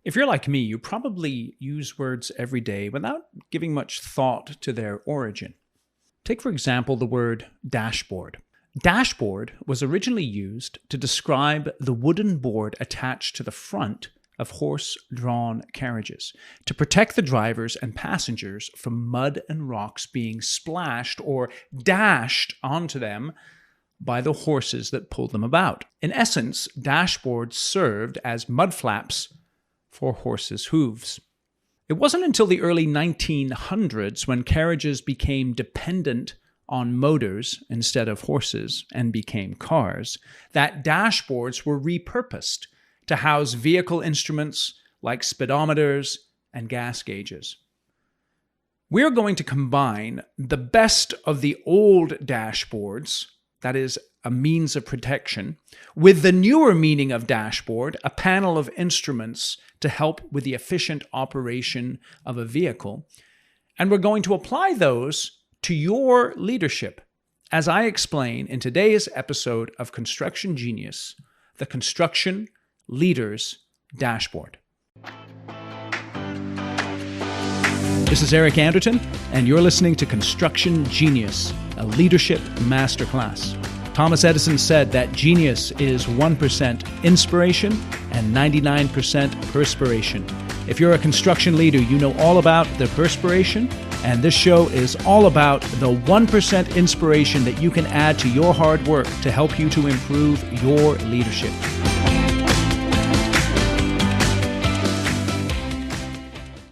If you're like me, you probably use words every day without giving much thought to their origin. Take, for example, the word dashboard. Dashboard was originally used to describe the wooden board attached to the front of horse-drawn carriages to protect the drivers and passengers from mud and rocks being splashed or dashed onto them by the horses that pulled them about. In essence, dashboards served as mud flaps for horses' hooves. It wasn't until the early 1900s when carriages became dependent on motors instead of horses and became cars that dashboards were repurposed to house vehicle instruments like speedometers and gas gauges. We're going to combine the best of the old dashboards, that is, a means of protection, with the newer meaning of dashboard, a panel of instruments to help with the efficient operation of a vehicle. And we're going to apply those to your leadership, as I explain in today's episode of Construction Genius, the Construction Leader's Dashboard. This is Eric Anderton, and you're listening to Construction Genius, a leadership masterclass. Thomas Edison said that genius is 1% inspiration and 99% perspiration. If you're a construction leader, you know all about the perspiration, and this show is all about the 1% inspiration that you can add to your hard work to help you to improve your leadership.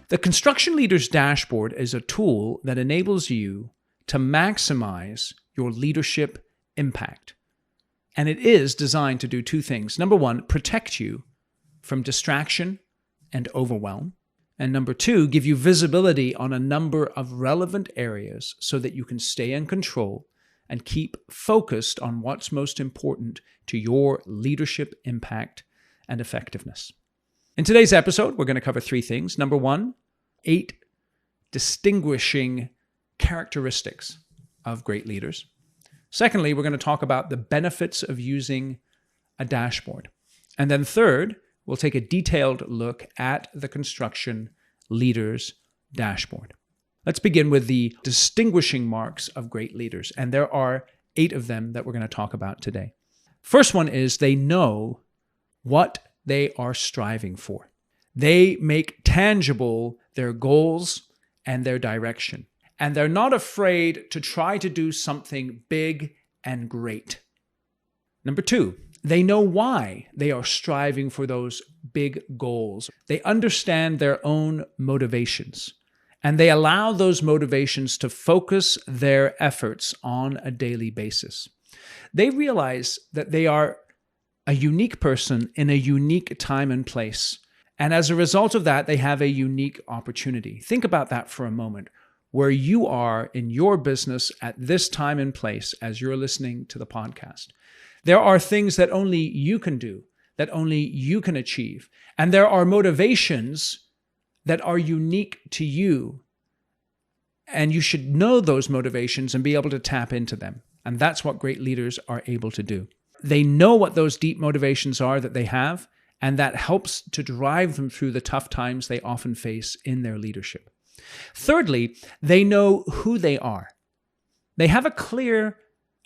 The Construction Leader's Dashboard is a tool that enables you to maximize your leadership impact. And it is designed to do two things. Number one, protect you from distraction and overwhelm. And number two, give you visibility on a number of relevant areas so that you can stay in control and keep focused on what's most important to your leadership impact and effectiveness. In today's episode, we're going to cover three things. Number one, 8 distinguishing characteristics of great leaders. Secondly, we're going to talk about the benefits of using a dashboard. And then third, we'll take a detailed look at the Construction Leader's Dashboard. Let's begin with the distinguishing marks of great leaders. And there are 8 of them that we're going to talk about today. First one is they know what they are striving for. They make tangible their goals and their direction. And they're not afraid to try to do something big and great. Number 2, they know why they are striving for those big goals. They understand their own motivations, and they allow those motivations to focus their efforts on a daily basis. They realize that they are a unique person in a unique time and place. And as a result of that, they have a unique opportunity. Think about that for a moment. Where you are in your business at this time and place as you're listening to the podcast. There are things that only you can do, that only you can achieve. And there are motivations that are unique to you. And you should know those motivations and be able to tap into them. And that's what great leaders are able to do. They know what those deep motivations are that they have, and that helps to drive them through the tough times they often face in their leadership. Thirdly, they know who they are. They have a clear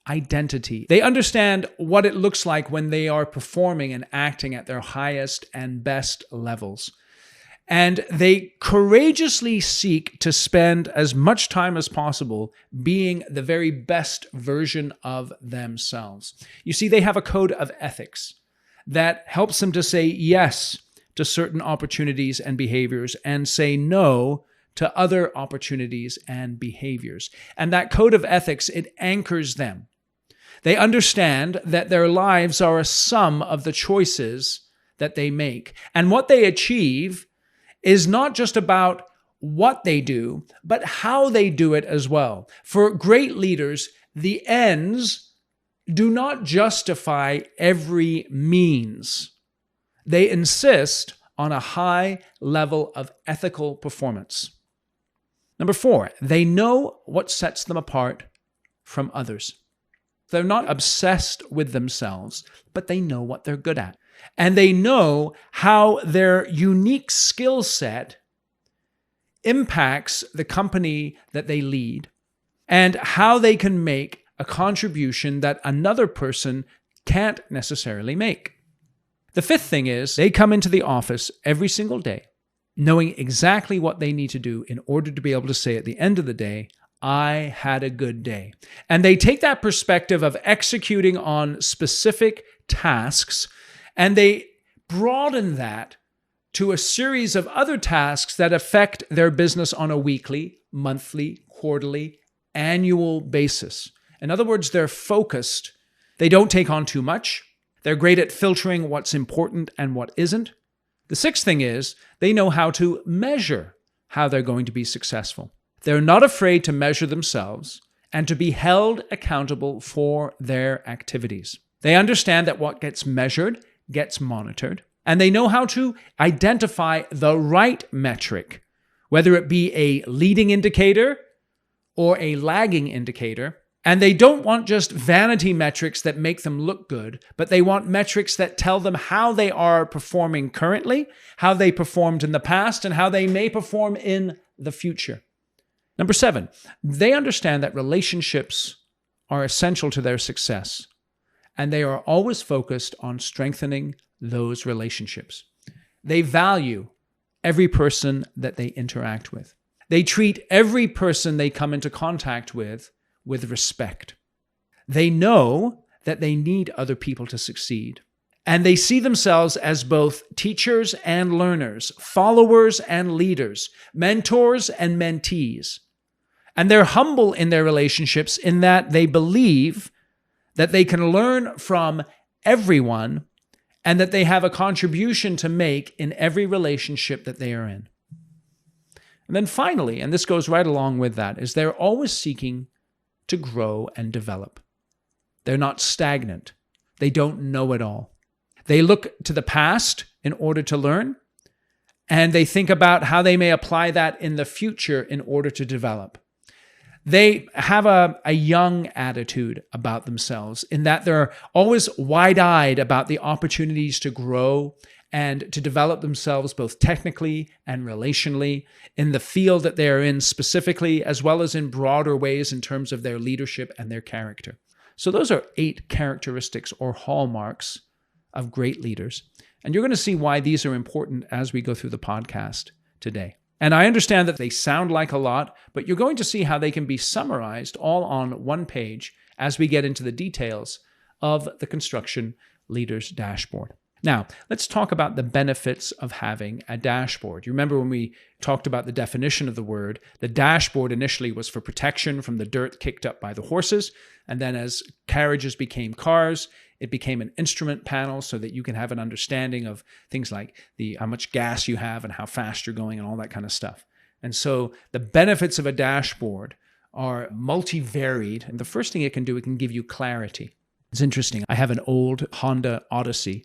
identity. They understand what it looks like when they are performing and acting at their highest and best levels. And they courageously seek to spend as much time as possible being the very best version of themselves. You see, they have a code of ethics that helps them to say yes to certain opportunities and behaviors and say no to other opportunities and behaviors. And that code of ethics, it anchors them. They understand that their lives are a sum of the choices that they make. And what they achieve is not just about what they do, but how they do it as well. For great leaders, the ends do not justify every means. They insist on a high level of ethical performance. Number 4, they know what sets them apart from others. They're not obsessed with themselves, but they know what they're good at. and they know how their unique skill set impacts the company that they lead and how they can make a contribution that another person can't necessarily make. The fifth thing is they come into the office every single day knowing exactly what they need to do in order to be able to say at the end of the day, I had a good day. And they take that perspective of executing on specific tasks and they broaden that to a series of other tasks that affect their business on a weekly, monthly, quarterly, annual basis. In other words, they're focused. They don't take on too much. They're great at filtering what's important and what isn't. The sixth thing is they know how to measure how they're going to be successful. They're not afraid to measure themselves and to be held accountable for their activities. They understand that what gets measured gets monitored, and they know how to identify the right metric, whether it be a leading indicator or a lagging indicator. And they don't want just vanity metrics that make them look good, but they want metrics that tell them how they are performing currently, how they performed in the past, and how they may perform in the future. Number 7, they understand that relationships are essential to their success, and they are always focused on strengthening those relationships. They value every person that they interact with. They treat every person they come into contact with respect. They know that they need other people to succeed. And they see themselves as both teachers and learners, followers and leaders, mentors and mentees. And they're humble in their relationships in that they believe that they can learn from everyone and that they have a contribution to make in every relationship that they are in. And then finally, and this goes right along with that, is they're always seeking to grow and develop. They're not stagnant. They don't know it all. They look to the past in order to learn, and they think about how they may apply that in the future in order to develop. They have a young attitude about themselves in that they're always wide-eyed about the opportunities to grow and to develop themselves both technically and relationally in the field that they are in specifically, as well as in broader ways in terms of their leadership and their character. So those are 8 characteristics or hallmarks of great leaders. And you're going to see why these are important as we go through the podcast today. And I understand that they sound like a lot, but you're going to see how they can be summarized all on one page as we get into the details of the Construction Leaders Dashboard. Now, let's talk about the benefits of having a dashboard. You remember when we talked about the definition of the word, the dashboard initially was for protection from the dirt kicked up by the horses. And then as carriages became cars, it became an instrument panel so that you can have an understanding of things like how much gas you have and how fast you're going and all that kind of stuff. And so the benefits of a dashboard are multivaried. And the first thing it can do, it can give you clarity. It's interesting. I have an old Honda Odyssey.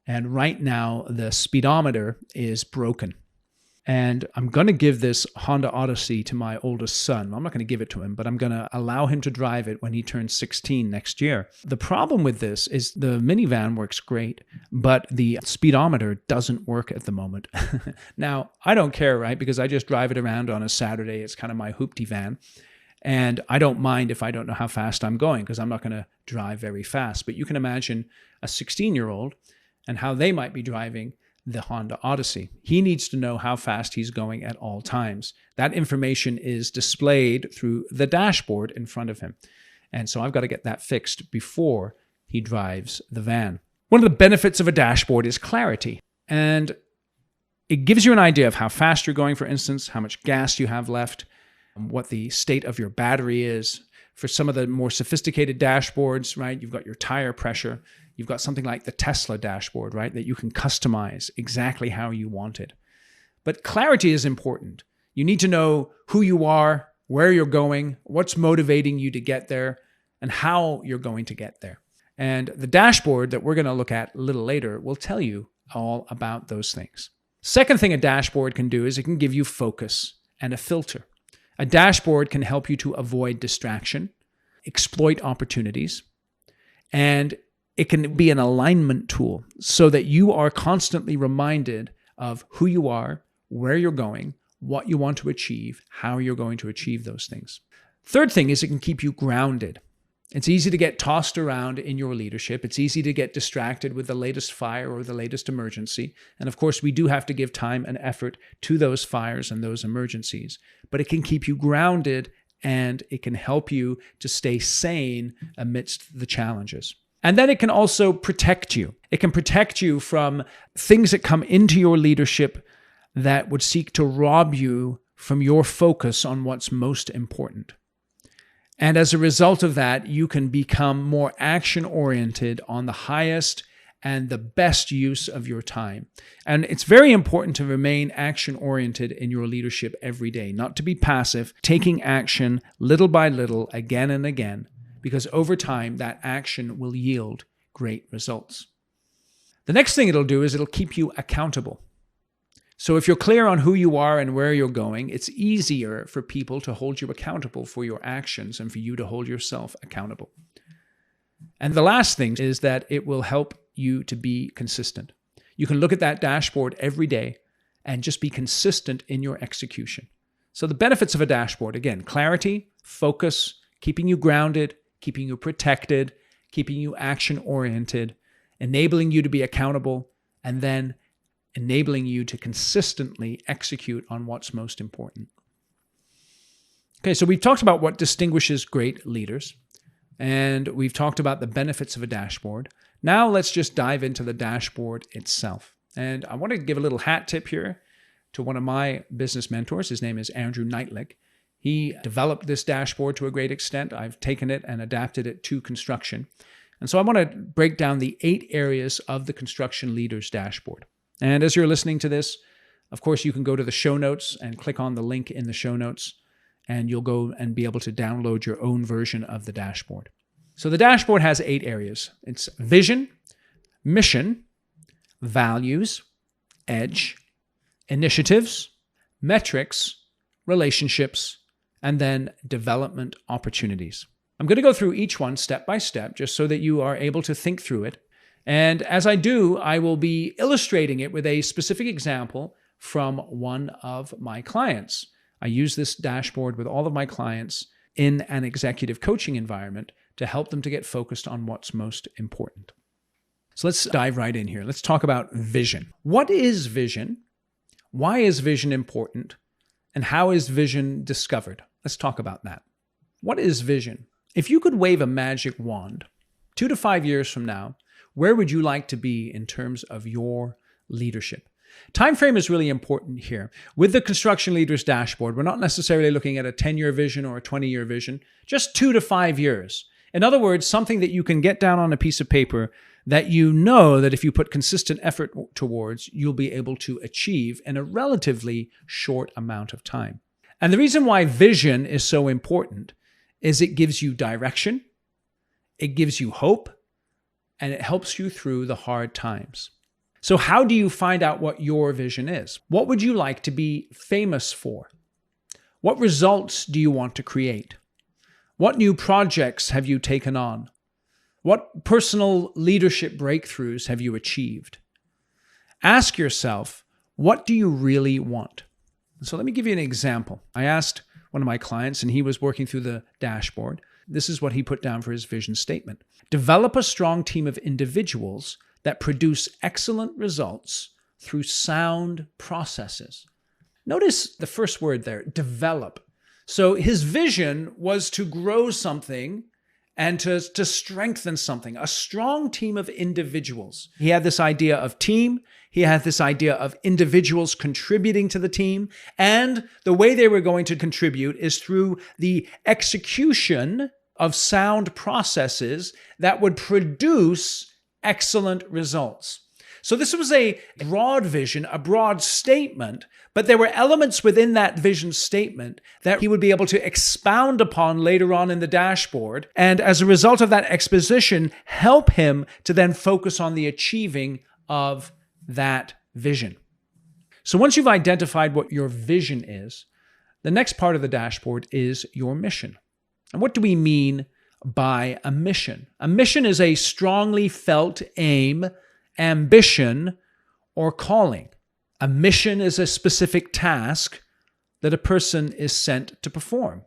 And right now, the speedometer is broken. And I'm going to give this Honda Odyssey to my oldest son. I'm not going to give it to him, but I'm going to allow him to drive it when he turns 16 next year. The problem with this is the minivan works great, but the speedometer doesn't work at the moment. Now, I don't care, right? Because I just drive it around on a Saturday. It's kind of my hoopty van. And I don't mind if I don't know how fast I'm going because I'm not going to drive very fast. But you can imagine a 16-year-old and how they might be driving the Honda Odyssey. He needs to know how fast he's going at all times. That information is displayed through the dashboard in front of him. And so I've got to get that fixed before he drives the van. One of the benefits of a dashboard is clarity. And it gives you an idea of how fast you're going, for instance, how much gas you have left, what the state of your battery is. For some of the more sophisticated dashboards, right, you've got your tire pressure. You've got something like the Tesla dashboard, right, that you can customize exactly how you want it. But clarity is important. You need to know who you are, where you're going, what's motivating you to get there, and how you're going to get there. And the dashboard that we're going to look at a little later will tell you all about those things. Second thing a dashboard can do is it can give you focus and a filter. A dashboard can help you to avoid distraction, exploit opportunities, and it can be an alignment tool so that you are constantly reminded of who you are, where you're going, what you want to achieve, how you're going to achieve those things. Third thing is it can keep you grounded. It's easy to get tossed around in your leadership. It's easy to get distracted with the latest fire or the latest emergency. And of course, we do have to give time and effort to those fires and those emergencies. But it can keep you grounded and it can help you to stay sane amidst the challenges. And then it can also protect you. It can protect you from things that come into your leadership that would seek to rob you from your focus on what's most important. And as a result of that, you can become more action-oriented on the highest and the best use of your time. And it's very important to remain action-oriented in your leadership every day, not to be passive, taking action little by little, again and again, because over time, that action will yield great results. The next thing it'll do is it'll keep you accountable. So if you're clear on who you are and where you're going, it's easier for people to hold you accountable for your actions and for you to hold yourself accountable. And the last thing is that it will help you to be consistent. You can look at that dashboard every day and just be consistent in your execution. So the benefits of a dashboard, again, clarity, focus, keeping you grounded, keeping you protected, keeping you action-oriented, enabling you to be accountable, and then enabling you to consistently execute on what's most important. Okay, so we've talked about what distinguishes great leaders, and we've talked about the benefits of a dashboard. Now let's just dive into the dashboard itself. And I want to give a little hat tip here to one of my business mentors. His name is Andrew Knightlick. He developed this dashboard to a great extent. I've taken it and adapted it to construction. And so I want to break down the 8 areas of the construction leader's dashboard. And as you're listening to this, of course, you can go to the show notes and click on the link in the show notes, and you'll go and be able to download your own version of the dashboard. So the dashboard has 8 areas. It's vision, mission, values, edge, initiatives, metrics, relationships, and then development opportunities. I'm going to go through each one step by step, just so that you are able to think through it. And as I do, I will be illustrating it with a specific example from one of my clients. I use this dashboard with all of my clients in an executive coaching environment to help them to get focused on what's most important. So let's dive right in here. Let's talk about vision. What is vision? Why is vision important? And how is vision discovered? Let's talk about that. What is vision? If you could wave a magic wand, 2 to 5 years from now, where would you like to be in terms of your leadership? Time frame is really important here. With the Construction Leaders Dashboard, we're not necessarily looking at a 10-year vision or a 20-year vision, just 2 to 5 years. In other words, something that you can get down on a piece of paper that you know that if you put consistent effort towards, you'll be able to achieve in a relatively short amount of time. And the reason why vision is so important is it gives you direction, it gives you hope, and it helps you through the hard times. So how do you find out what your vision is? What would you like to be famous for? What results do you want to create? What new projects have you taken on? What personal leadership breakthroughs have you achieved? Ask yourself, what do you really want? So let me give you an example. I asked one of my clients, and he was working through the dashboard. This is what he put down for his vision statement. Develop a strong team of individuals that produce excellent results through sound processes. Notice the first word there, develop. So his vision was to grow something and to strengthen something, a strong team of individuals. He had this idea of team. He had this idea of individuals contributing to the team. And the way they were going to contribute is through the execution of sound processes that would produce excellent results. So this was a broad vision, a broad statement, but there were elements within that vision statement that he would be able to expound upon later on in the dashboard. And as a result of that exposition, help him to then focus on the achieving of that vision. So once you've identified what your vision is, the next part of the dashboard is your mission. And what do we mean by a mission. A mission is a strongly felt aim, ambition, or calling. A mission is a specific task that a person is sent to perform.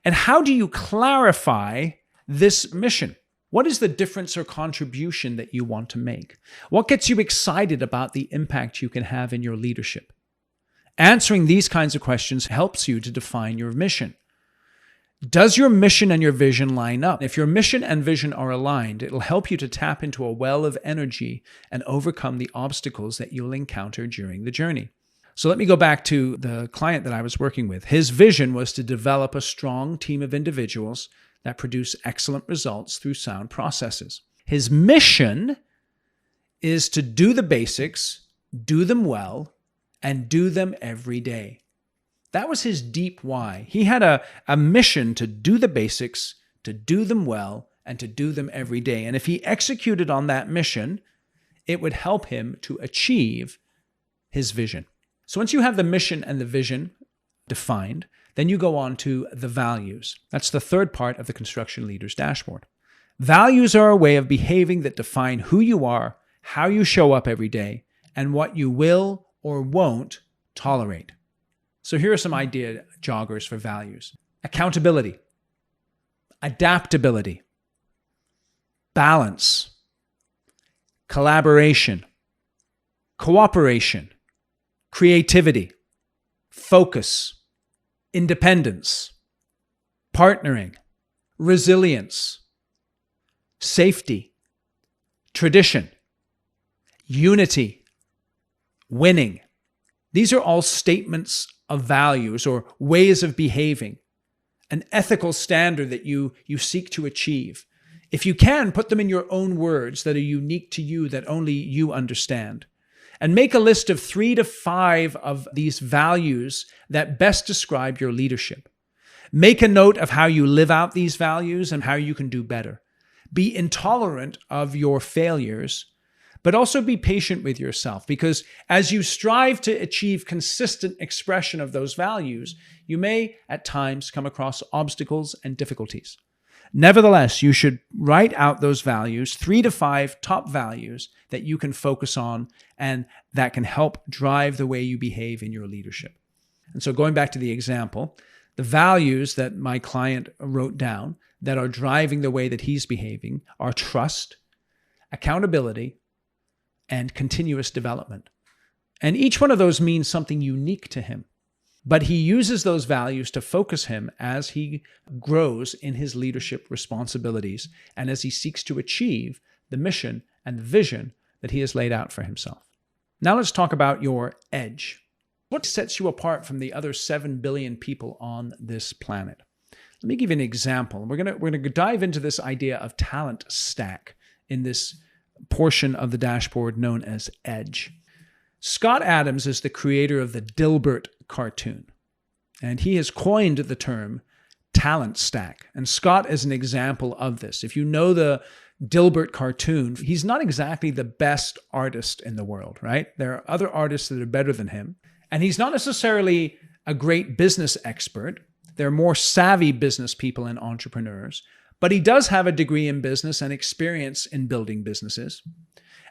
And how do you clarify this mission? What is the difference or contribution that you want to make? What gets you excited about the impact you can have in your leadership? Answering these kinds of questions helps you to define your mission. Does your mission and your vision line up? If your mission and vision are aligned, it'll help you to tap into a well of energy and overcome the obstacles that you'll encounter during the journey. So let me go back to the client that I was working with. His vision was to develop a strong team of individuals that produce excellent results through sound processes. His mission is to do the basics, do them well, and do them every day. That was his deep why. He had a mission to do the basics, to do them well, and to do them every day. And if he executed on that mission, it would help him to achieve his vision. So once you have the mission and the vision defined, then you go on to the values. That's the third part of the construction leader's dashboard. Values are a way of behaving that define who you are, how you show up every day, and what you will or won't tolerate. So here are some idea joggers for values. Accountability, adaptability, balance, collaboration, cooperation, creativity, focus, independence, partnering, resilience, safety, tradition, unity, winning. These are all statements of values or ways of behaving, an ethical standard that you seek to achieve. If you can, put them in your own words that are unique to you, that only you understand. And make a list of 3 to 5 of these values that best describe your leadership. Make a note of how you live out these values and how you can do better. Be intolerant of your failures, but also be patient with yourself, because as you strive to achieve consistent expression of those values, you may at times come across obstacles and difficulties. Nevertheless, you should write out those values, 3 to 5 top values that you can focus on and that can help drive the way you behave in your leadership. And so going back to the example, the values that my client wrote down that are driving the way that he's behaving are trust, accountability, and continuous development. And each one of those means something unique to him. But he uses those values to focus him as he grows in his leadership responsibilities and as he seeks to achieve the mission and the vision that he has laid out for himself. Now let's talk about your edge. What sets you apart from the other 7 billion people on this planet? Let me give you an example. We're going to dive into this idea of talent stack in this portion of the dashboard known as edge. Scott Adams is the creator of the Dilbert cartoon, and he has coined the term talent stack. And Scott is an example of this. If you know the Dilbert cartoon, he's not exactly the best artist in the world, right? There are other artists that are better than him. And he's not necessarily a great business expert. There are more savvy business people and entrepreneurs. But he does have a degree in business and experience in building businesses.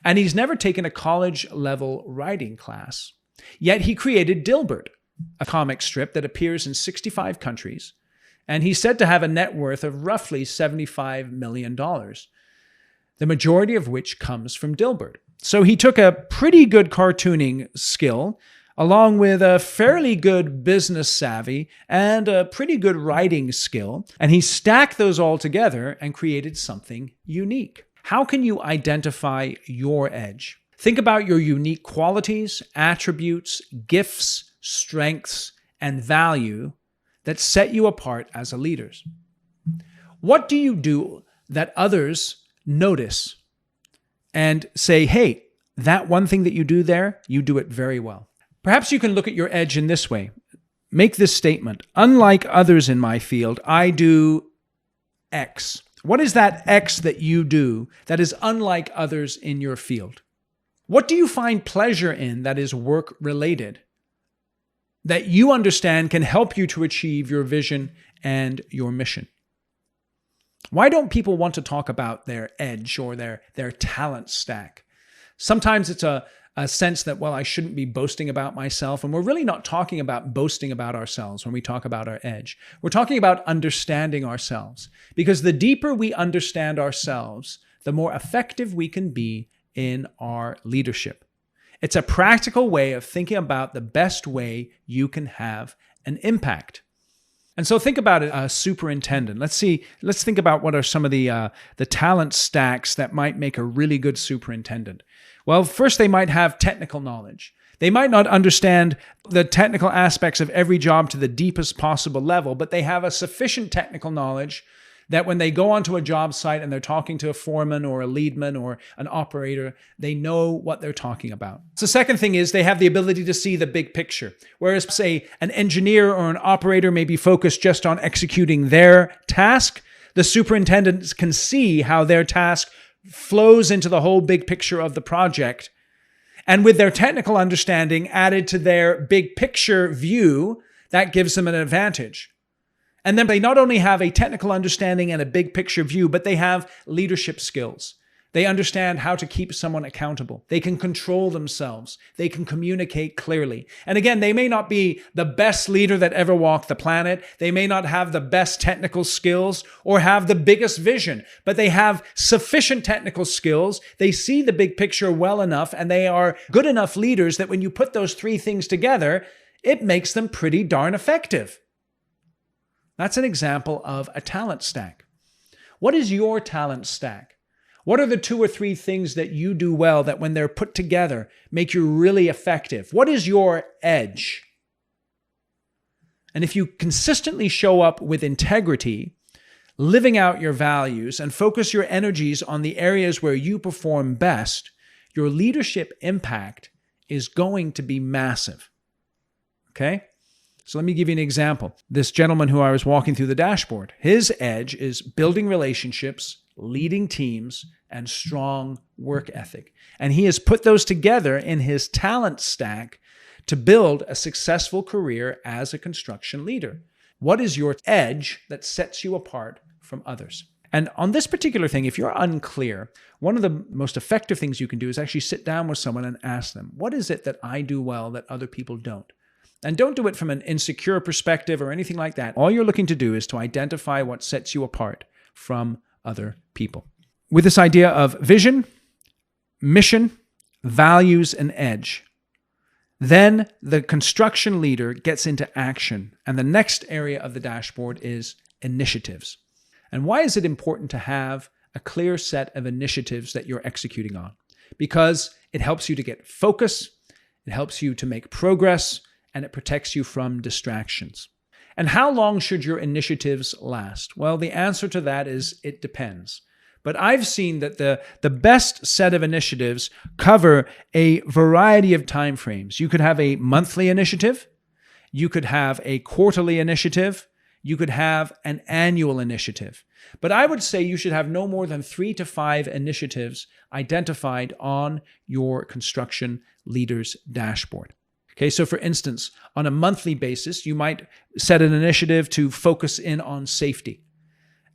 And he's never taken a college-level writing class. Yet he created Dilbert, a comic strip that appears in 65 countries. And he's said to have a net worth of roughly $75 million, the majority of which comes from Dilbert. So he took a pretty good cartooning skill, along with a fairly good business savvy and a pretty good writing skill, and he stacked those all together and created something unique. How can you identify your edge? Think about your unique qualities, attributes, gifts, strengths, and value that set you apart as a leader. What do you do that others notice and say, hey, that one thing that you do there, you do it very well? Perhaps you can look at your edge in this way. Make this statement. Unlike others in my field, I do X. What is that X that you do that is unlike others in your field? What do you find pleasure in that is work-related, that you understand can help you to achieve your vision and your mission? Why don't people want to talk about their edge or their talent stack? Sometimes it's a sense that, well, I shouldn't be boasting about myself. And we're really not talking about boasting about ourselves when we talk about our edge. We're talking about understanding ourselves. Because the deeper we understand ourselves, the more effective we can be in our leadership. It's a practical way of thinking about the best way you can have an impact. And so think about it, a superintendent. Let's think about what are some of the talent stacks that might make a really good superintendent. Well, first, they might have technical knowledge. They might not understand the technical aspects of every job to the deepest possible level, but they have a sufficient technical knowledge that when they go onto a job site and they're talking to a foreman or a leadman or an operator, they know what they're talking about. So the second thing is they have the ability to see the big picture. Whereas, say, an engineer or an operator may be focused just on executing their task, the superintendent can see how their task flows into the whole big picture of the project. And with their technical understanding added to their big picture view, that gives them an advantage. And then they not only have a technical understanding and a big picture view, but they have leadership skills. They understand how to keep someone accountable. They can control themselves. They can communicate clearly. And again, they may not be the best leader that ever walked the planet. They may not have the best technical skills or have the biggest vision, but they have sufficient technical skills. They see the big picture well enough, and they are good enough leaders that when you put those three things together, it makes them pretty darn effective. That's an example of a talent stack. What is your talent stack? What are the 2 or 3 things that you do well that when they're put together make you really effective? What is your edge? And if you consistently show up with integrity, living out your values, and focus your energies on the areas where you perform best, your leadership impact is going to be massive. Okay? So let me give you an example. This gentleman who I was walking through the dashboard, his edge is building relationships, leading teams, and strong work ethic. And he has put those together in his talent stack to build a successful career as a construction leader. What is your edge that sets you apart from others? And on this particular thing, if you're unclear, one of the most effective things you can do is actually sit down with someone and ask them, what is it that I do well that other people don't? And don't do it from an insecure perspective or anything like that. All you're looking to do is to identify what sets you apart from other people. With this idea of vision, mission, values, and edge, then the construction leader gets into action. And the next area of the dashboard is initiatives. And why is it important to have a clear set of initiatives that you're executing on? Because it helps you to get focus, it helps you to make progress, and it protects you from distractions. And how long should your initiatives last? Well, the answer to that is it depends. But I've seen that the best set of initiatives cover a variety of timeframes. You could have a monthly initiative, you could have a quarterly initiative, you could have an annual initiative. But I would say you should have no more than 3 to 5 initiatives identified on your construction leader's dashboard. Okay, so for instance, on a monthly basis, you might set an initiative to focus in on safety.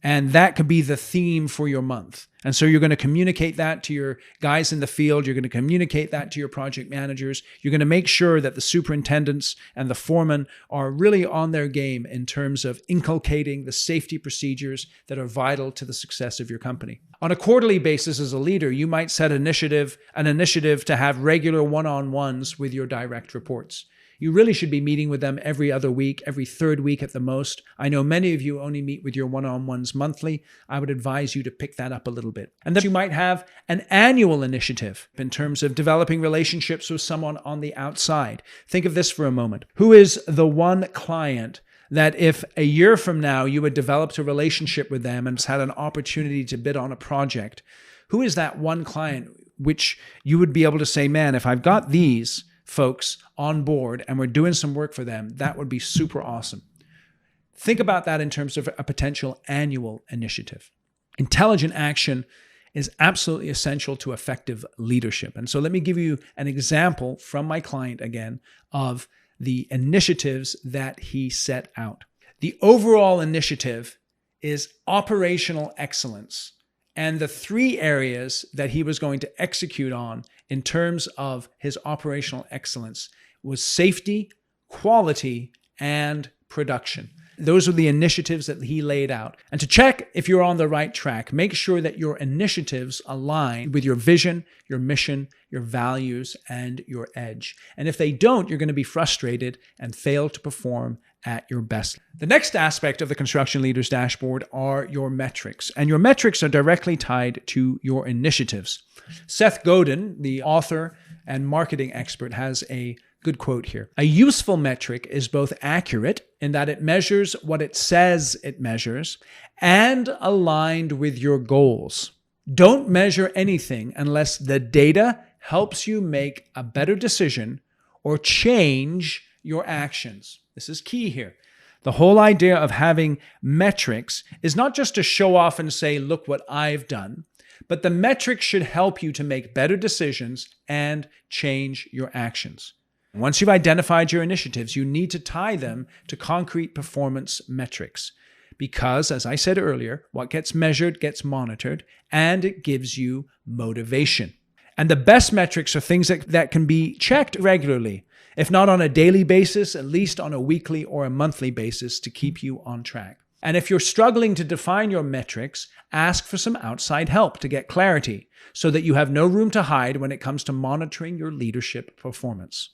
And that could be the theme for your month. And so you're going to communicate that to your guys in the field. You're going to communicate that to your project managers. You're going to make sure that the superintendents and the foremen are really on their game in terms of inculcating the safety procedures that are vital to the success of your company. On a quarterly basis as a leader, you might set an initiative to have regular one-on-ones with your direct reports. You really should be meeting with them every other week, every third week at the most. I know many of you only meet with your one-on-ones monthly. I would advise you to pick that up a little bit. And then you might have an annual initiative in terms of developing relationships with someone on the outside. Think of this for a moment. Who is the one client that if a year from now you had developed a relationship with them and had an opportunity to bid on a project, who is that one client which you would be able to say, man, if I've got these folks on board and we're doing some work for them, that would be super awesome. Think about that in terms of a potential annual initiative. Intelligent action is absolutely essential to effective leadership. And so let me give you an example from my client again of the initiatives that he set out. The overall initiative is operational excellence. And the three areas that he was going to execute on in terms of his operational excellence was safety, quality, and production. Those are the initiatives that he laid out. And to check if you're on the right track, make sure that your initiatives align with your vision, your mission, your values, and your edge. And if they don't, you're going to be frustrated and fail to perform at your best. The next aspect of the Construction Leader's Dashboard are your metrics. And your metrics are directly tied to your initiatives. Seth Godin, the author and marketing expert, has a good quote here. A useful metric is both accurate in that it measures what it says it measures and aligned with your goals. Don't measure anything unless the data helps you make a better decision or change your actions. This is key here. The whole idea of having metrics is not just to show off and say, look what I've done, but the metrics should help you to make better decisions and change your actions. Once you've identified your initiatives, you need to tie them to concrete performance metrics because, as I said earlier, what gets measured gets monitored and it gives you motivation. And the best metrics are things that can be checked regularly, if not on a daily basis, at least on a weekly or a monthly basis to keep you on track. And if you're struggling to define your metrics, ask for some outside help to get clarity so that you have no room to hide when it comes to monitoring your leadership performance.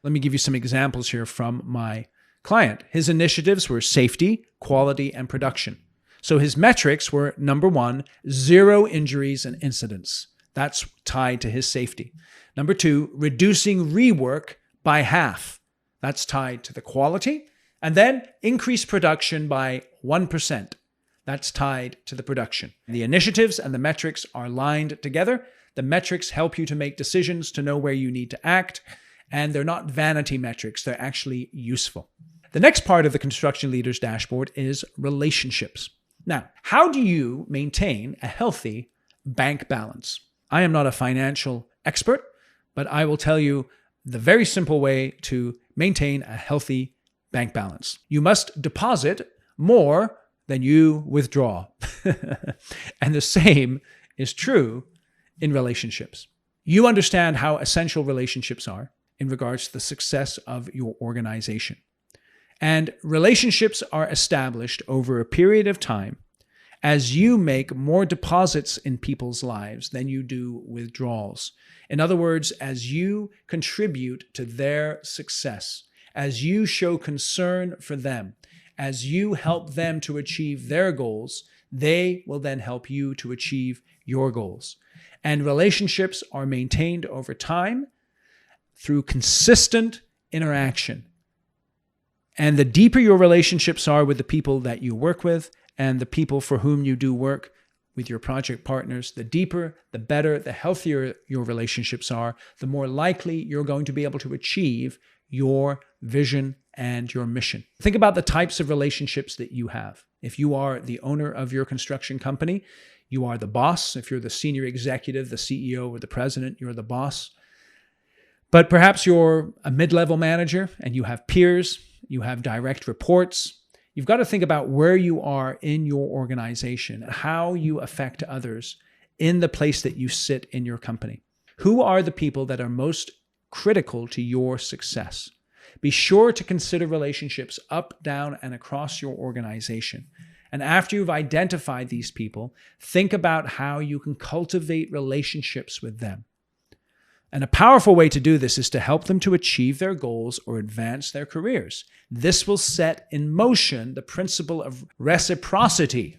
Let me give you some examples here from my client. His initiatives were safety, quality, and production. So his metrics were, number one, 0 injuries and incidents. That's tied to his safety. Number 2, reducing rework by half. That's tied to the quality. And then increase production by 1%. That's tied to the production. The initiatives and the metrics are lined together. The metrics help you to make decisions, to know where you need to act. And they're not vanity metrics. They're actually useful. The next part of the Construction Leader's Dashboard is relationships. Now, how do you maintain a healthy bank balance? I am not a financial expert, but I will tell you the very simple way to maintain a healthy bank balance. You must deposit more than you withdraw. And the same is true in relationships. You understand how essential relationships are in regards to the success of your organization. And relationships are established over a period of time as you make more deposits in people's lives than you do withdrawals. In other words, as you contribute to their success, as you show concern for them, as you help them to achieve their goals, they will then help you to achieve your goals. And relationships are maintained over time through consistent interaction. And the deeper your relationships are with the people that you work with and the people for whom you do work with your project partners, the deeper, the better, the healthier your relationships are, the more likely you're going to be able to achieve your vision and your mission. Think about the types of relationships that you have. If you are the owner of your construction company, you are the boss. If you're the senior executive, the CEO, or the president, you're the boss. But perhaps you're a mid-level manager and you have peers, you have direct reports. You've got to think about where you are in your organization, how you affect others in the place that you sit in your company. Who are the people that are most critical to your success? Be sure to consider relationships up, down, and across your organization. And after you've identified these people, think about how you can cultivate relationships with them. And a powerful way to do this is to help them to achieve their goals or advance their careers. This will set in motion the principle of reciprocity.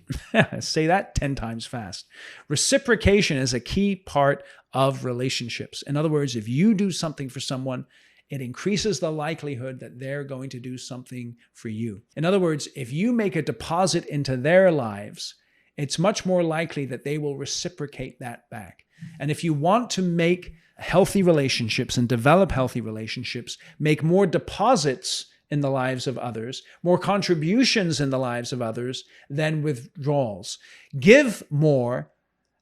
Say that 10 times fast. Reciprocation is a key part of relationships. In other words, if you do something for someone, it increases the likelihood that they're going to do something for you. In other words, if you make a deposit into their lives, it's much more likely that they will reciprocate that back. And if you want to make healthy relationships and develop healthy relationships, make more deposits in the lives of others, more contributions in the lives of others than withdrawals. Give more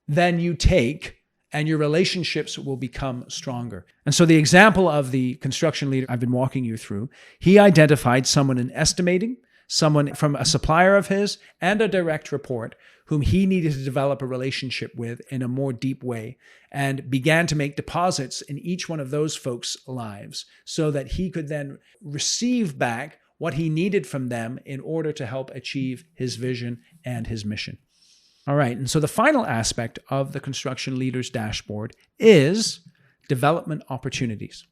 than you take, and your relationships will become stronger. And so the example of the construction leader I've been walking you through, he identified someone in estimating, someone from a supplier of his and a direct report whom he needed to develop a relationship with in a more deep way, and began to make deposits in each one of those folks' lives so that he could then receive back what he needed from them in order to help achieve his vision and his mission. All right, and so the final aspect of the Construction Leader's Dashboard is development opportunities.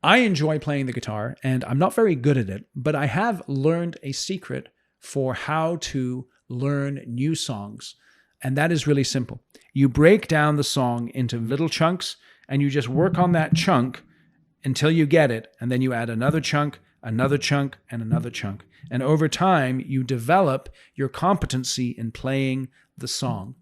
I enjoy playing the guitar, and I'm not very good at it, but I have learned a secret for how to learn new songs, and that is really simple. You break down the song into little chunks, and you just work on that chunk until you get it, and then you add another chunk, and another chunk. And over time, you develop your competency in playing the song.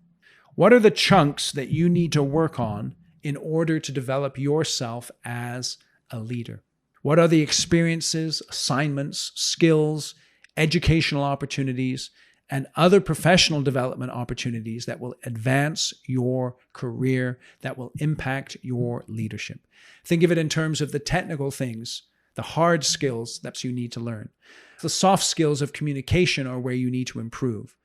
What are the chunks that you need to work on in order to develop yourself as a leader? What are the experiences, assignments, skills, educational opportunities, and other professional development opportunities that will advance your career, that will impact your leadership? Think of it in terms of the technical things, the hard skills that you need to learn. The soft skills of communication are where you need to improve.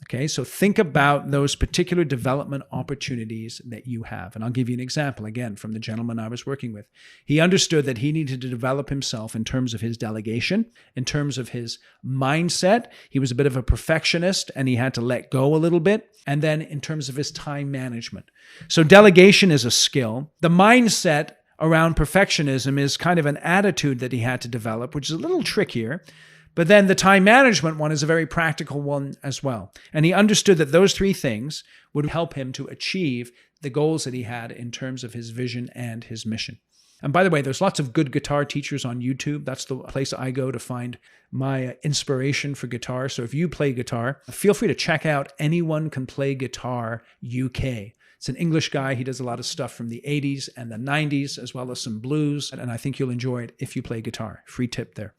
Okay, so think about those particular development opportunities that you have. And I'll give you an example, again, from the gentleman I was working with. He understood that he needed to develop himself in terms of his delegation, in terms of his mindset. He was a bit of a perfectionist and he had to let go a little bit. And then in terms of his time management. So delegation is a skill. The mindset around perfectionism is kind of an attitude that he had to develop, which is a little trickier. But then the time management one is a very practical one as well. And he understood that those three things would help him to achieve the goals that he had in terms of his vision and his mission. And by the way, there's lots of good guitar teachers on YouTube. That's the place I go to find my inspiration for guitar. So if you play guitar, feel free to check out Anyone Can Play Guitar UK. It's an English guy. He does a lot of stuff from the 80s and the 90s, as well as some blues. And I think you'll enjoy it if you play guitar. Free tip there.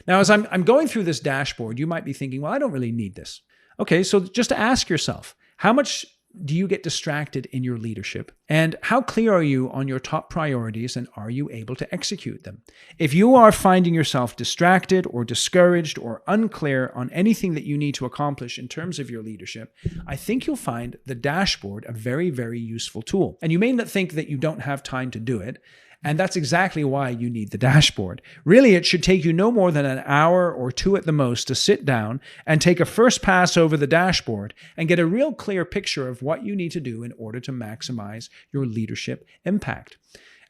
Now, as I'm going through this dashboard, you might be thinking, well, I don't really need this. Okay, so just to ask yourself, how much do you get distracted in your leadership? And how clear are you on your top priorities, and are you able to execute them? If you are finding yourself distracted or discouraged or unclear on anything that you need to accomplish in terms of your leadership, I think you'll find the dashboard a very, very useful tool. And you may not think that you don't have time to do it. And that's exactly why you need the dashboard. Really, it should take you no more than an hour or two at the most to sit down and take a first pass over the dashboard and get a real clear picture of what you need to do in order to maximize your leadership impact.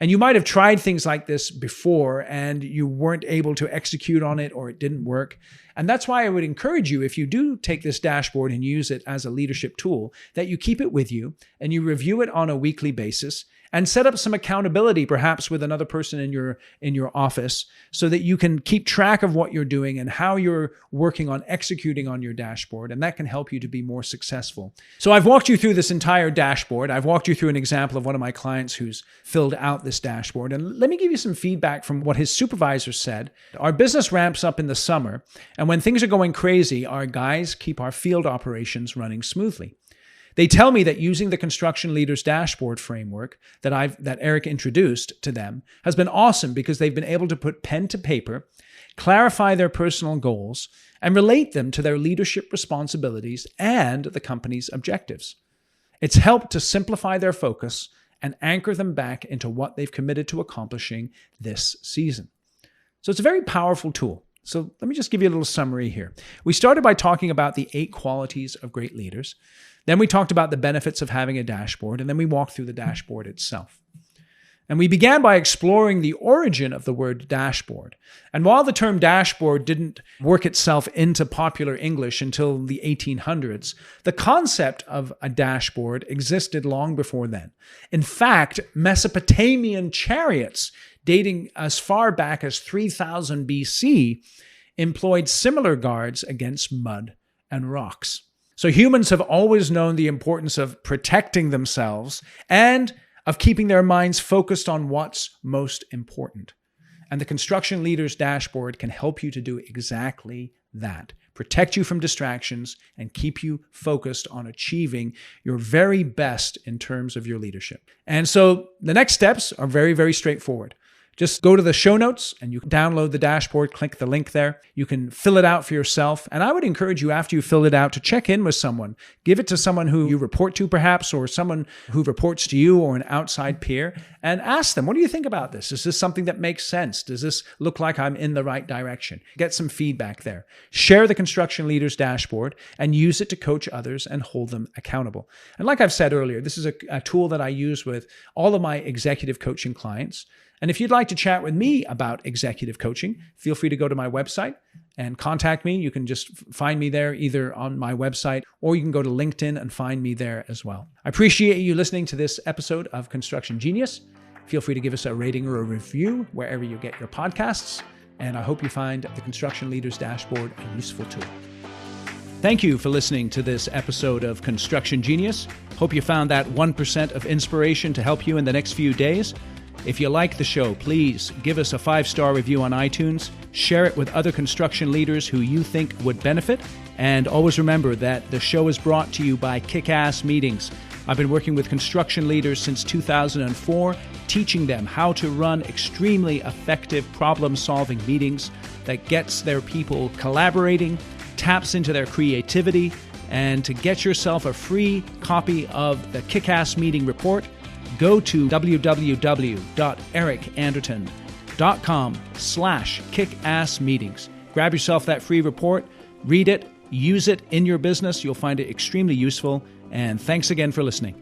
And you might have tried things like this before and you weren't able to execute on it, or it didn't work. And that's why I would encourage you, if you do take this dashboard and use it as a leadership tool, that you keep it with you and you review it on a weekly basis and set up some accountability, perhaps with another person in your office, so that you can keep track of what you're doing and how you're working on executing on your dashboard. And that can help you to be more successful. So I've walked you through this entire dashboard. I've walked you through an example of one of my clients who's filled out this dashboard. And let me give you some feedback from what his supervisor said. Our business ramps up in the summer, and when things are going crazy, our guys keep our field operations running smoothly. They tell me that using the Construction Leader's Dashboard framework that Eric introduced to them has been awesome, because they've been able to put pen to paper, clarify their personal goals, and relate them to their leadership responsibilities and the company's objectives. It's helped to simplify their focus and anchor them back into what they've committed to accomplishing this season. So it's a very powerful tool. So let me just give you a little summary here. We started by talking about the 8 qualities of great leaders. Then we talked about the benefits of having a dashboard, and then we walked through the dashboard itself. And we began by exploring the origin of the word dashboard. And while the term dashboard didn't work itself into popular English until the 1800s, the concept of a dashboard existed long before then. In fact, Mesopotamian chariots dating as far back as 3000 BC employed similar guards against mud and rocks. So humans have always known the importance of protecting themselves and of keeping their minds focused on what's most important. And the Construction Leader's Dashboard can help you to do exactly that. Protect you from distractions and keep you focused on achieving your very best in terms of your leadership. And so the next steps are very, very straightforward. Just go to the show notes and you can download the dashboard, click the link there. You can fill it out for yourself. And I would encourage you, after you fill it out, to check in with someone. Give it to someone who you report to perhaps, or someone who reports to you, or an outside peer, and ask them, what do you think about this? Is this something that makes sense? Does this look like I'm in the right direction? Get some feedback there. Share the Construction Leaders Dashboard and use it to coach others and hold them accountable. And like I've said earlier, this is a tool that I use with all of my executive coaching clients. And if you'd like to chat with me about executive coaching, feel free to go to my website and contact me. You can just find me there either on my website, or you can go to LinkedIn and find me there as well. I appreciate you listening to this episode of Construction Genius. Feel free to give us a rating or a review wherever you get your podcasts. And I hope you find the Construction Leaders Dashboard a useful tool. Thank you for listening to this episode of Construction Genius. Hope you found that 1% of inspiration to help you in the next few days. If you like the show, please give us a 5-star review on iTunes, share it with other construction leaders who you think would benefit, and always remember that the show is brought to you by Kick-Ass Meetings. I've been working with construction leaders since 2004, teaching them how to run extremely effective problem-solving meetings that gets their people collaborating, taps into their creativity. And to get yourself a free copy of the Kick-Ass Meeting Report, go to www.ericanderton.com/kickassmeetings. Grab yourself that free report, read it, use it in your business. You'll find it extremely useful. And thanks again for listening.